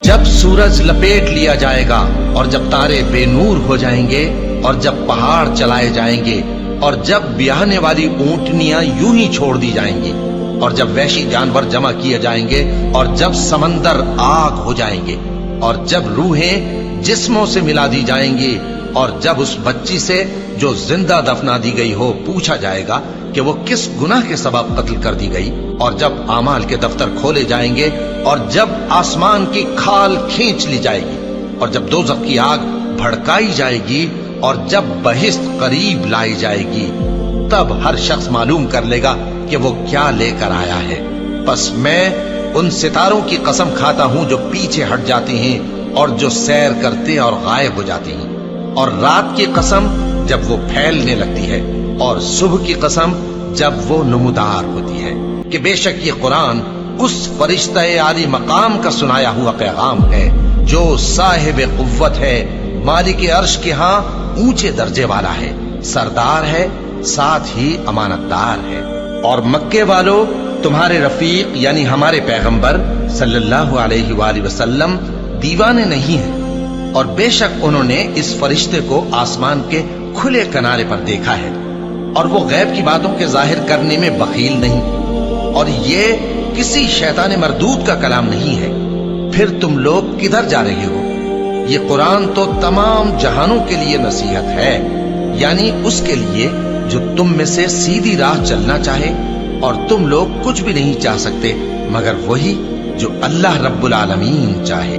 جب سورج لپیٹ لیا جائے گا اور جب تارے بے نور ہو جائیں گے اور جب پہاڑ چلائے جائیں گے اور جب بیاہنے والی اونٹنیاں یوں ہی چھوڑ دی جائیں گی اور جب وحشی جانور جمع کیے جائیں گے اور جب سمندر آگ ہو جائیں گے اور جب روحیں جسموں سے ملا دی جائیں گی اور جب اس بچی سے جو زندہ دفنا دی گئی ہو پوچھا جائے گا کہ وہ کس گناہ کے سبب قتل کر دی گئی اور جب اعمال کے دفتر کھولے جائیں گے اور جب آسمان کی کھال کھینچ لی جائے گی اور جب دوزخ کی آگ بھڑکائی جائے گی اور جب بہشت قریب لائی جائے گی تب ہر شخص معلوم کر لے گا کہ وہ کیا لے کر آیا ہے۔ پس میں ان ستاروں کی قسم کھاتا ہوں جو پیچھے ہٹ جاتی ہیں اور جو سیر کرتے اور غائب ہو جاتی ہیں، اور رات کی قسم جب وہ پھیلنے لگتی ہے، اور صبح کی قسم جب وہ نمودار ہوتی ہے، کہ بے شک یہ قرآن اس فرشتہ عالی مقام کا سنایا ہوا پیغام ہے جو صاحب قوت ہے، مالک عرش کے ہاں اونچے درجے والا ہے، سردار ہے، ساتھ ہی امانت دار ہے۔ اور مکے والو، تمہارے رفیق یعنی ہمارے پیغمبر صلی اللہ علیہ وآلہ وسلم دیوانے نہیں ہیں، اور بے شک انہوں نے اس فرشتے کو آسمان کے کھلے کنارے پر دیکھا ہے، اور وہ غیب کی باتوں کے ظاہر کرنے میں بخیل نہیں، اور یہ کسی شیطان مردود کا کلام نہیں ہے۔ پھر تم لوگ کدھر جا رہے ہو؟ یہ قرآن تو تمام جہانوں کے لیے نصیحت ہے، یعنی اس کے لیے جو تم میں سے سیدھی راہ چلنا چاہے، اور تم لوگ کچھ بھی نہیں چاہ سکتے مگر وہی جو اللہ رب العالمین چاہے۔